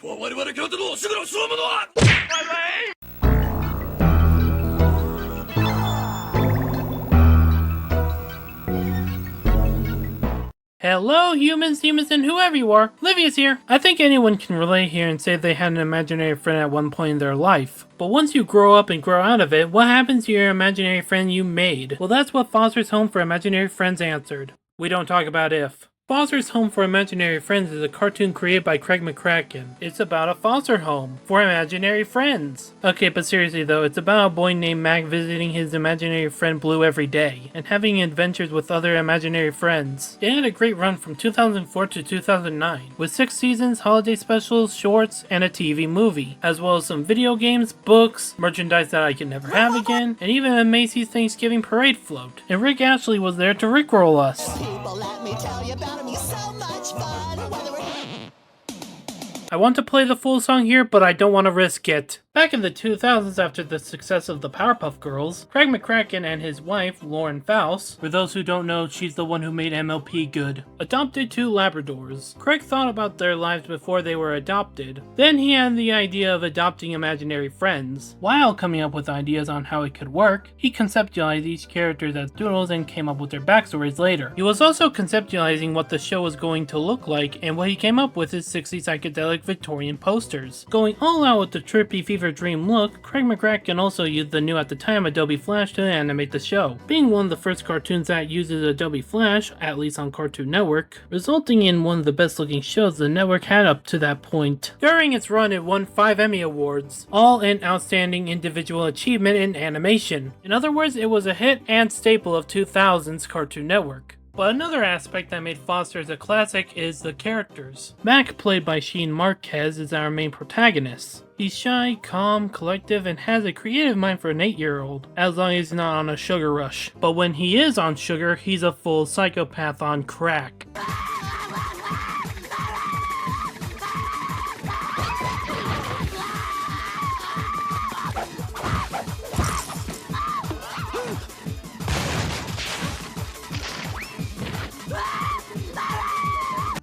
Hello, humans, demons, and whoever you are. Livia's here. I think anyone can relate here and say they had an imaginary friend at one point in their life. But once you grow up and grow out of it, what happens to your imaginary friend you made? Well, that's what Foster's Home for Imaginary Friends answered. We don't talk about if. Foster's Home for Imaginary Friends is a cartoon created by Craig McCracken. It's about a foster home for imaginary friends. Okay, but seriously though, it's about a boy named Mac visiting his imaginary friend Blue every day, and having adventures with other imaginary friends. They had a great run from 2004 to 2009, with 6 seasons, holiday specials, shorts, and a TV movie, as well as some video games, books, merchandise that I can never have again, and even a Macy's Thanksgiving parade float. And Rick Ashley was there to rickroll us. People, let me tell you about him. He's so much fun. I want to play the full song here, but I don't want to risk it. Back in the 2000s, after the success of the Powerpuff Girls, Craig McCracken and his wife, Lauren Faust, for those who don't know, she's the one who made MLP good, adopted 2 Labradors. Craig thought about their lives before they were adopted. Then he had the idea of adopting imaginary friends. While coming up with ideas on how it could work, he conceptualized each character as doodles and came up with their backstories later. He was also conceptualizing what the show was going to look like, and what he came up with is 60 psychedelic Victorian posters. Going all out with the trippy fever dream look, Craig McCracken also used the new at the time Adobe Flash to animate the show, being one of the first cartoons that uses Adobe Flash, at least on Cartoon Network, resulting in one of the best looking shows the network had up to that point. During its run, it won 5 Emmy Awards, all in Outstanding Individual Achievement in Animation. In other words, it was a hit and staple of 2000's Cartoon Network. But another aspect that made Foster's a classic is the characters. Mac, played by Sheen Marquez, is our main protagonist. He's shy, calm, collective, and has a creative mind for an 8-year-old, as long as he's not on a sugar rush. But when he is on sugar, he's a full psychopath on crack.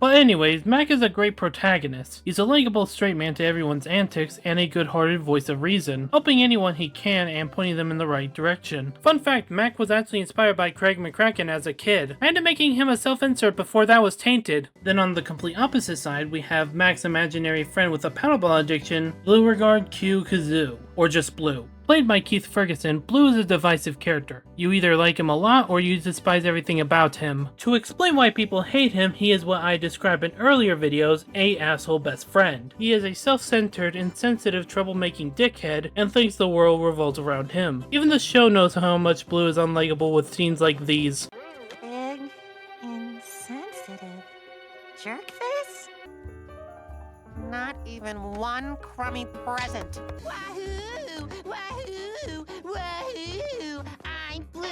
But anyways, Mac is a great protagonist. He's a likable straight man to everyone's antics and a good-hearted voice of reason, helping anyone he can and pointing them in the right direction. Fun fact, Mac was actually inspired by Craig McCracken as a kid, and making him a self-insert before that was tainted. Then on the complete opposite side, we have Mac's imaginary friend with a paddleball addiction, Beauregard Q. Kazoo, or just Blue. Played by Keith Ferguson, Blue is a divisive character. You either like him a lot or you despise everything about him. To explain why people hate him, he is what I described in earlier videos, a asshole best friend. He is a self-centered, insensitive, troublemaking dickhead and thinks the world revolves around him. Even the show knows how much Blue is unlikable with scenes like these. Big, insensitive jerkface? Not even one crummy present. Wahoo! Wahoo! Wahoo! I'm Blue.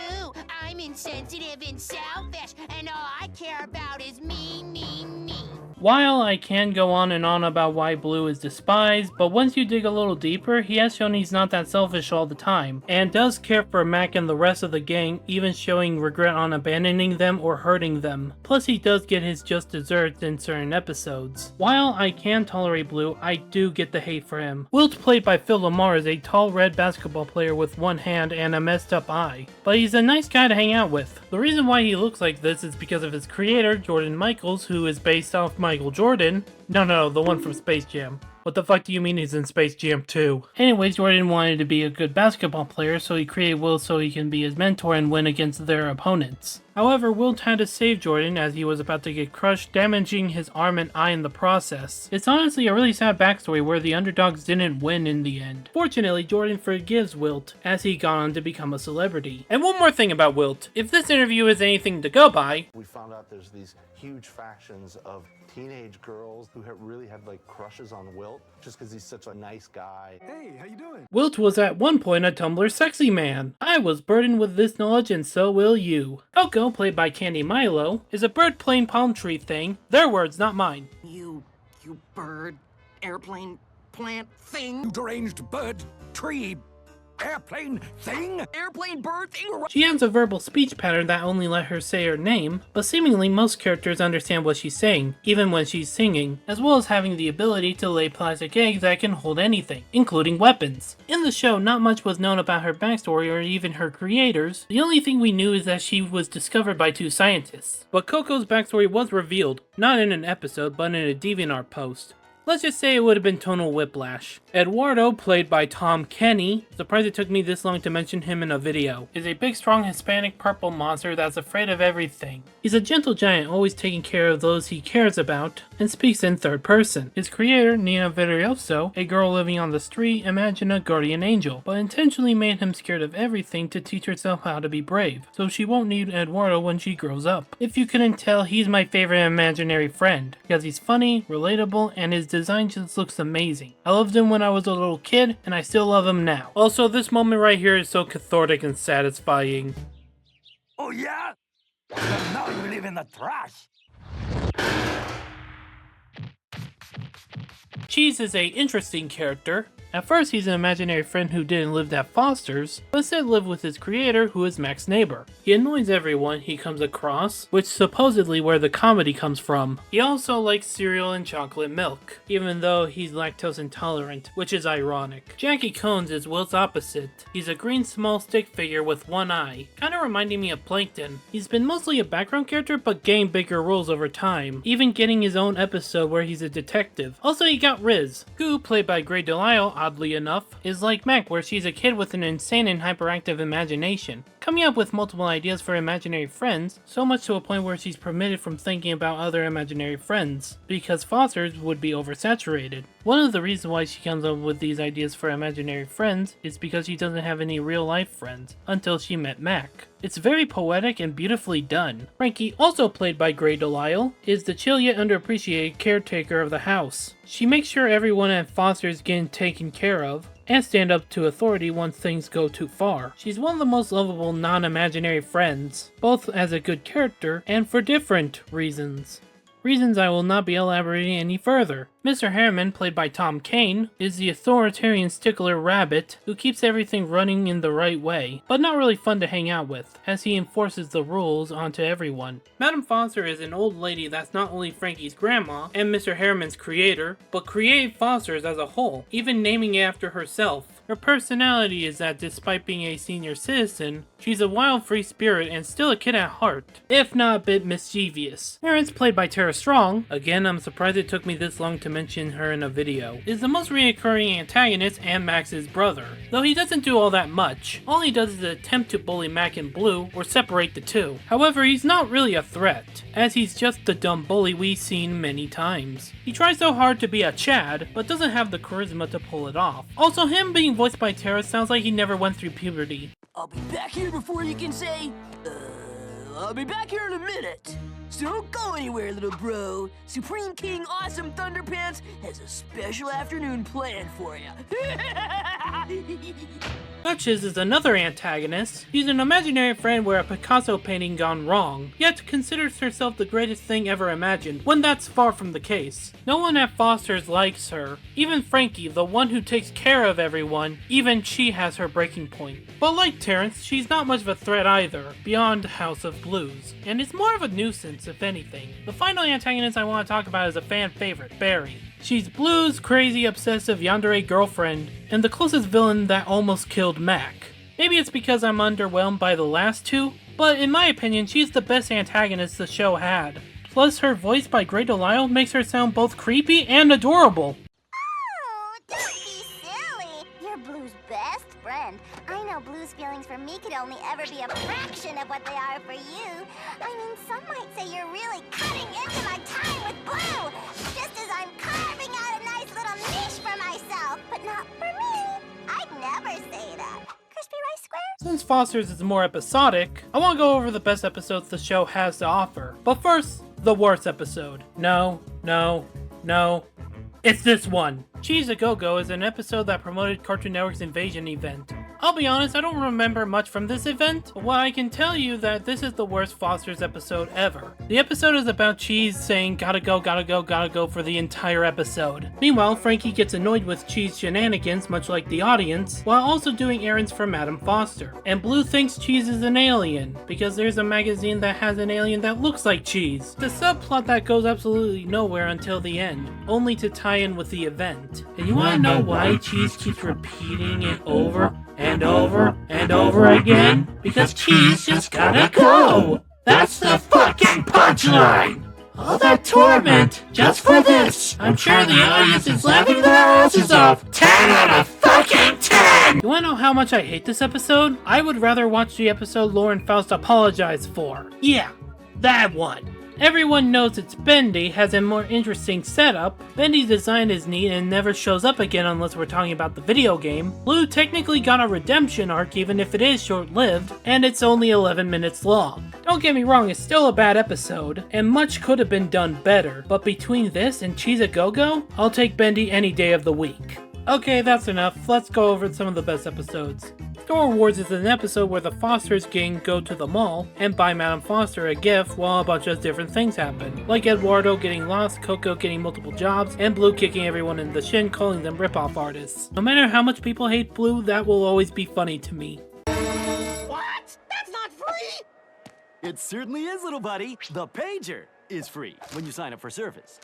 I'm insensitive and selfish, and all I care about is me, me, me. While I can go on and on about why Blue is despised, but once you dig a little deeper, he has shown he's not that selfish all the time, and does care for Mac and the rest of the gang, even showing regret on abandoning them or hurting them. Plus he does get his just desserts in certain episodes. While I can tolerate Blue, I do get the hate for him. Wilt, played by Phil Lamar, is a tall red basketball player with one hand and a messed up eye, but he's a nice guy to hang out with. The reason why he looks like this is because of his creator, Jordan Michaels, who is based off Michael Jordan. No, the one from Space Jam. What the fuck do you mean he's in Space Jam 2? Anyways, Jordan wanted to be a good basketball player, so he created Wilt so he can be his mentor and win against their opponents. However, Wilt had to save Jordan as he was about to get crushed, damaging his arm and eye in the process. It's honestly a really sad backstory where the underdogs didn't win in the end. Fortunately, Jordan forgives Wilt as he got on to become a celebrity. And one more thing about Wilt. If this interview is anything to go by, we found out there's these huge factions of teenage girls who really had like crushes on Wilt just because he's such a nice guy. Hey, how you doing? Wilt was at one point a Tumblr sexy man. I was burdened with this knowledge and so will you. Coco, played by Candy Milo, is a bird plane palm tree thing. Their words, not mine. You bird, airplane, plant thing. You deranged bird, tree, airplane thing? Airplane bird thing? She has a verbal speech pattern that only let her say her name, but seemingly most characters understand what she's saying, even when she's singing, as well as having the ability to lay plastic eggs that can hold anything, including weapons. In the show, not much was known about her backstory or even her creators. The only thing we knew is that she was discovered by 2 scientists. But Coco's backstory was revealed, not in an episode, but in a DeviantArt post. Let's just say it would have been tonal whiplash. Eduardo, played by Tom Kenny, surprised it took me this long to mention him in a video, is a big strong Hispanic purple monster that's afraid of everything. He's a gentle giant always taking care of those he cares about, and speaks in third person. His creator, Nina Virioso, a girl living on the street, imagined a guardian angel, but intentionally made him scared of everything to teach herself how to be brave, so she won't need Eduardo when she grows up. If you couldn't tell, he's my favorite imaginary friend, because he's funny, relatable, and his design just looks amazing. I loved him when I was a little kid, and I still love him now. Also, this moment right here is so cathartic and satisfying. Oh yeah? Well, now you live in the trash. Cheese is an interesting character. At first, he's an imaginary friend who didn't live at Foster's, but instead lived with his creator, who is Mac's neighbor. He annoys everyone he comes across, which is supposedly where the comedy comes from. He also likes cereal and chocolate milk, even though he's lactose intolerant, which is ironic. Jackie Cones is Will's opposite. He's a green small stick figure with one eye, kinda reminding me of Plankton. He's been mostly a background character, but gained bigger roles over time, even getting his own episode where he's a detective. Also, he got Riz, who, played by Grey Delisle, oddly enough, is like Mac, where she's a kid with an insane and hyperactive imagination, coming up with multiple ideas for imaginary friends, so much to a point where she's permitted from thinking about other imaginary friends, because Foster's would be oversaturated. One of the reasons why she comes up with these ideas for imaginary friends is because she doesn't have any real life friends, until she met Mac. It's very poetic and beautifully done. Frankie, also played by Grey Delisle, is the chill yet underappreciated caretaker of the house. She makes sure everyone at Foster's getting taken care of, and stand up to authority once things go too far. She's one of the most lovable non-imaginary friends, both as a good character and for different reasons. Reasons I will not be elaborating any further. Mr. Harriman, played by Tom Kane, is the authoritarian stickler rabbit who keeps everything running in the right way, but not really fun to hang out with, as he enforces the rules onto everyone. Madam Foster is an old lady that's not only Frankie's grandma and Mr. Harriman's creator, but created Foster's as a whole, even naming it after herself. Her personality is that despite being a senior citizen, she's a wild free spirit and still a kid at heart, if not a bit mischievous. Terrence, played by Tara Strong, again I'm surprised it took me this long to mention her in a video, is the most recurring antagonist and Max's brother. Though he doesn't do all that much, all he does is attempt to bully Mac and Blue or separate the two. However, he's not really a threat, as he's just the dumb bully we've seen many times. He tries so hard to be a Chad, but doesn't have the charisma to pull it off. Also, him being voiced by Tara sounds like he never went through puberty. I'll be back here before you can say, I'll be back here in a minute. So don't go anywhere, little bro. Supreme King Awesome Thunderpants has a special afternoon planned for you. Duchess is another antagonist. She's an imaginary friend where a Picasso painting gone wrong, yet considers herself the greatest thing ever imagined, when that's far from the case. No one at Foster's likes her. Even Frankie, the one who takes care of everyone, even she has her breaking point. But like Terrence, she's not much of a threat either, beyond House of Blues, and is more of a nuisance if anything. The final antagonist I want to talk about is a fan favorite, Barry. She's Blue's crazy, obsessive yandere girlfriend, and the closest villain that almost killed Mac. Maybe it's because I'm underwhelmed by the last two, but in my opinion, she's the best antagonist the show had. Plus, her voice by Grey Delisle makes her sound both creepy and adorable. Oh, don't be silly. You're Blue's best friend. I know Blue's feelings for me could only ever be a fraction of what they are for you. I mean, some might say you're really cutting into my time with Blue, just as I'm carving out a nice little niche for myself, but not for me. I'd never say that. Crispy Rice Squares? Since Foster's is more episodic, I want to go over the best episodes the show has to offer. But first, the worst episode. No. It's this one. Cheese A Go-Go is an episode that promoted Cartoon Network's Invasion event. I'll be honest, I don't remember much from this event, but what I can tell you that this is the worst Foster's episode ever. The episode is about Cheese saying gotta go, gotta go, gotta go for the entire episode. Meanwhile, Frankie gets annoyed with Cheese shenanigans, much like the audience, while also doing errands for Madam Foster. And Blue thinks Cheese is an alien, because there's a magazine that has an alien that looks like Cheese. The subplot that goes absolutely nowhere until the end, only to tie in with the event. And you wanna know why Cheese keeps repeating it over and over and over again? Because Cheese just gotta go! That's the fucking punchline! All that torment just for this! I'm sure the audience is laughing their asses off! 10 out of fucking 10! You wanna know how much I hate this episode? I would rather watch the episode Lauren Faust apologized for. Yeah, that one. Everyone knows it's Bendy has a more interesting setup. Bendy's design is neat and never shows up again unless we're talking about the video game. Blue technically got a redemption arc even if it is short-lived, and it's only 11 minutes long. Don't get me wrong, it's still a bad episode, and much could have been done better, but between this and Cheese a Go-Go, I'll take Bendy any day of the week. Okay, that's enough. Let's go over some of the best episodes. Store Wars is an episode where the Foster's gang go to the mall and buy Madam Foster a gift while a bunch of different things happen. Like Eduardo getting lost, Coco getting multiple jobs, and Blue kicking everyone in the shin, calling them rip-off artists. No matter how much people hate Blue, that will always be funny to me. What? That's not free! It certainly is, little buddy. The pager is free when you sign up for service.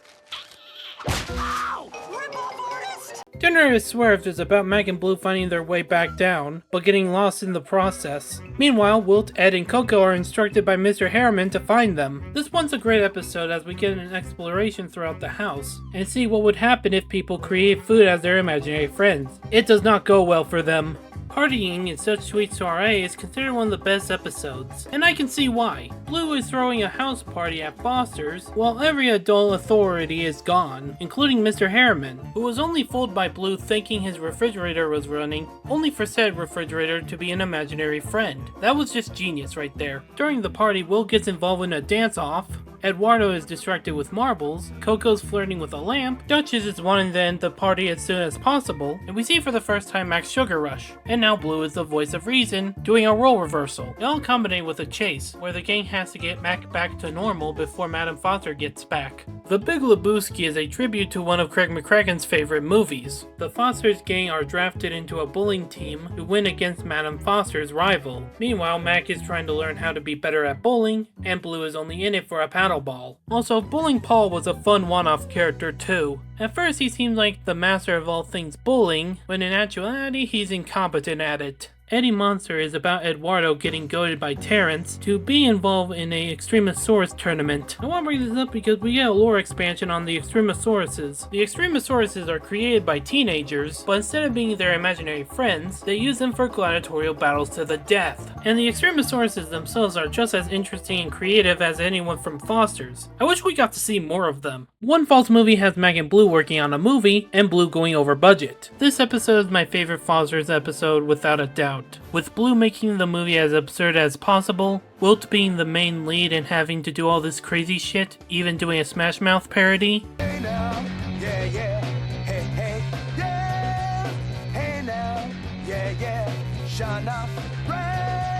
Ow! Rip-off artist! Dinner is Swerved is about Meg and Blue finding their way back down, but getting lost in the process. Meanwhile, Wilt, Ed, and Coco are instructed by Mr. Harriman to find them. This one's a great episode as we get an exploration throughout the house, and see what would happen if people create food as their imaginary friends. It does not go well for them. Partying in Such Sweet Soiree is considered one of the best episodes, and I can see why. Blue is throwing a house party at Foster's, while every adult authority is gone, including Mr. Harriman, who was only fooled by Blue thinking his refrigerator was running, only for said refrigerator to be an imaginary friend. That was just genius right there. During the party, Will gets involved in a dance-off, Eduardo is distracted with marbles, Coco's flirting with a lamp, Duchess is wanting to end the party as soon as possible, and we see for the first time Mac's Sugar Rush. And now Blue is the voice of reason, doing a role reversal. They all combine with a chase, where the gang has to get Mac back to normal before Madam Foster gets back. The Big Lebowski is a tribute to one of Craig McCracken's favorite movies. The Foster's gang are drafted into a bowling team to win against Madam Foster's rival. Meanwhile, Mac is trying to learn how to be better at bowling, and Blue is only in it for a paddle ball. Also, Bowling Paul was a fun one-off character too. At first he seems like the master of all things bowling, when in actuality he's incompetent at it. Eddie Monster is about Eduardo getting goaded by Terrence to be involved in a Extremosauros tournament. I want to bring this up because we get a lore expansion on the Extremosauruses. The Extremosauruses are created by teenagers, but instead of being their imaginary friends, they use them for gladiatorial battles to the death. And the Extremosauruses themselves are just as interesting and creative as anyone from Foster's. I wish we got to see more of them. One False Movie has Meg and Blue working on a movie, and Blue going over budget. This episode is my favorite Foster's episode without a doubt. With Blue making the movie as absurd as possible, Wilt being the main lead and having to do all this crazy shit, even doing a Smash Mouth parody. Hey now, yeah, yeah. Hey, hey, yeah. Hey now, yeah, yeah. Shine up,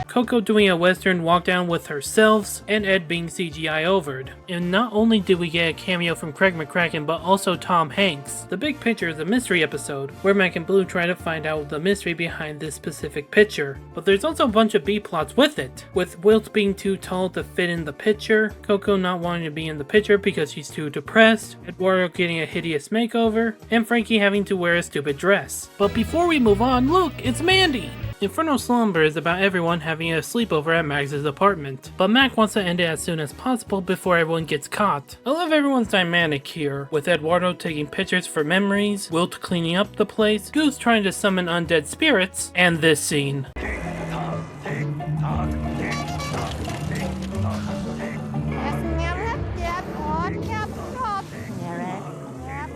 Coco doing a western walk down with herself, and Ed being CGI overed. And not only did we get a cameo from Craig McCracken, but also Tom Hanks. The Big Picture is a mystery episode, where Mac and Blue try to find out the mystery behind this specific picture. But there's also a bunch of B-plots with it, with Wilt being too tall to fit in the picture, Coco not wanting to be in the picture because she's too depressed, Eduardo getting a hideous makeover, and Frankie having to wear a stupid dress. But before we move on, look, it's Mandy! Inferno Slumber is about everyone having a sleepover at Max's apartment, but Mac wants to end it as soon as possible before everyone gets caught. I love everyone's dynamic here, with Eduardo taking pictures for memories, Wilt cleaning up the place, Goose trying to summon undead spirits, and this scene.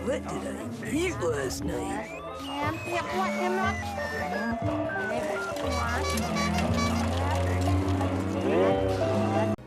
What did I eat last night?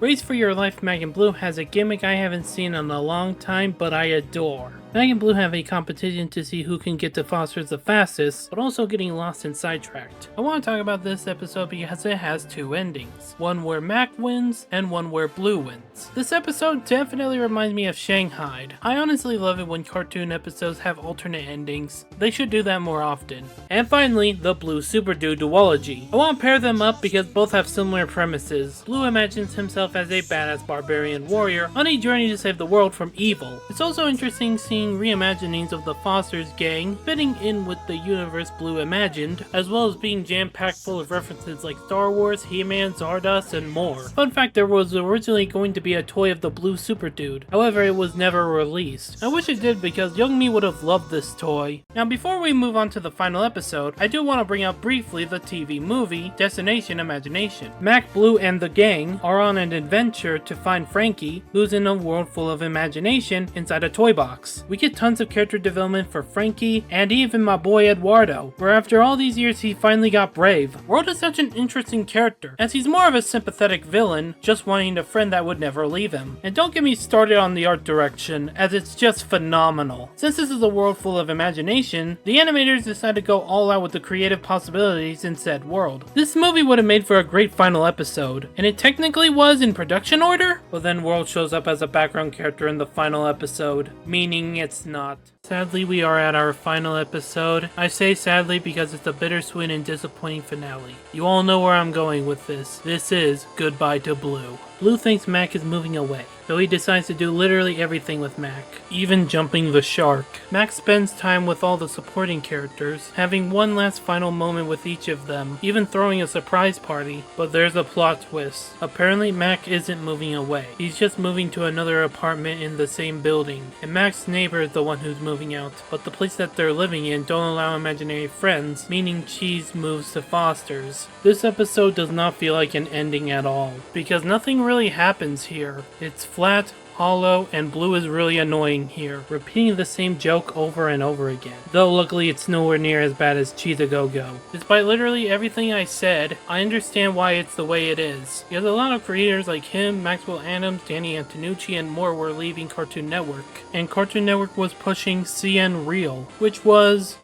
Race for Your Life Meg and Blue has a gimmick I haven't seen in a long time, but I adore. Mag and Blue have a competition to see who can get to Foster's the fastest, but also getting lost and sidetracked. I want to talk about this episode because it has two endings. One where Mac wins, and one where Blue wins. This episode definitely reminds me of Shanghai. I honestly love it when cartoon episodes have alternate endings. They should do that more often. And finally, the Blue Super Dude duology. I want to pair them up because both have similar premises. Blue imagines himself as a badass barbarian warrior on a journey to save the world from evil. It's also interesting seeing reimaginings of the Foster's gang fitting in with the universe Blue imagined, as well as being jam-packed full of references like Star Wars, He-Man, Zardos, and more. Fun fact, there was originally going to be a toy of the Blue Super Dude. However, it was never released. I wish it did because young me would have loved this toy. Now before we move on to the final episode, I do want to bring up briefly the TV movie, Destination Imagination. Mac, Blue, and the gang are on an adventure to find Frankie, who's in a world full of imagination inside a toy box. We get tons of character development for Frankie, and even my boy Eduardo, where after all these years he finally got brave. World is such an interesting character, as he's more of a sympathetic villain, just wanting a friend that would never leave him. And don't get me started on the art direction, as it's just phenomenal. Since this is a world full of imagination, the animators decided to go all out with the creative possibilities in said world. This movie would have made for a great final episode, and it technically was in production order, but then World shows up as a background character in the final episode, meaning it's not. Sadly, we are at our final episode. I say sadly because it's a bittersweet and disappointing finale. You all know where I'm going with this. This is Goodbye to Blue. Blue thinks Mac is moving away, so he decides to do literally everything with Mac, even jumping the shark. Mac spends time with all the supporting characters, having one last final moment with each of them, even throwing a surprise party, but there's a plot twist. Apparently Mac isn't moving away. He's just moving to another apartment in the same building, and Mac's neighbor is the one who's moving out, but the place that they're living in don't allow imaginary friends, meaning Cheese moves to Foster's. This episode does not feel like an ending at all, because nothing really happens here. It's flat, hollow, and Blue is really annoying here, repeating the same joke over and over again. Though luckily it's nowhere near as bad as Cheese A Go Go. Despite literally everything I said, I understand why it's the way it is. Because a lot of creators like him, Maxwell Adams, Danny Antonucci, and more were leaving Cartoon Network. And Cartoon Network was pushing CN Real, which was...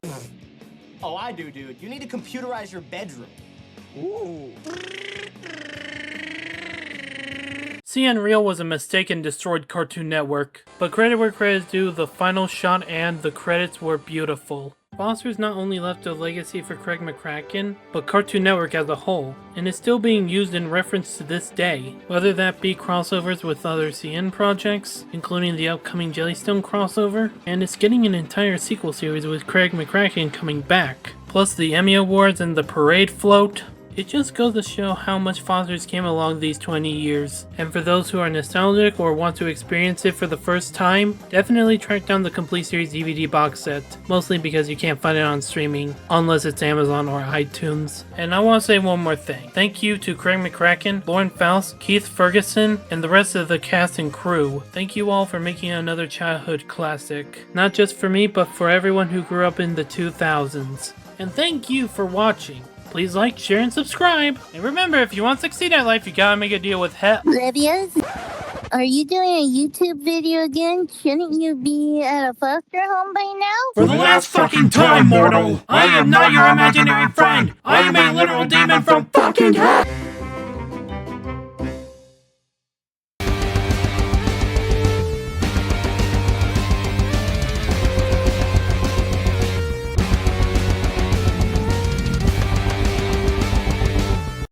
Oh, I do, dude. You need to computerize your bedroom. Ooh. CN Real was a mistake and destroyed Cartoon Network, but credit where credit is due, the final shot and the credits were beautiful. Foster's not only left a legacy for Craig McCracken, but Cartoon Network as a whole, and is still being used in reference to this day, whether that be crossovers with other CN projects, including the upcoming Jellystone crossover, and it's getting an entire sequel series with Craig McCracken coming back, plus the Emmy Awards and the parade float. It just goes to show how much Foster's came along these 20 years, and for those who are nostalgic or want to experience it for the first time, definitely track down the complete series DVD box set, mostly because you can't find it on streaming, unless it's Amazon or iTunes. And I want to say one more thing. Thank you to Craig McCracken, Lauren Faust, Keith Ferguson, and the rest of the cast and crew. Thank you all for making another childhood classic. Not just for me, but for everyone who grew up in the 2000s. And thank you for watching. Please like, share, and subscribe. And remember, if you want to succeed at life, you gotta make a deal with hell. Livia's? Are you doing a YouTube video again? Shouldn't you be at a foster home by now? For the last fucking time, mortal, I am not your imaginary friend. I am a literal demon from fucking hell.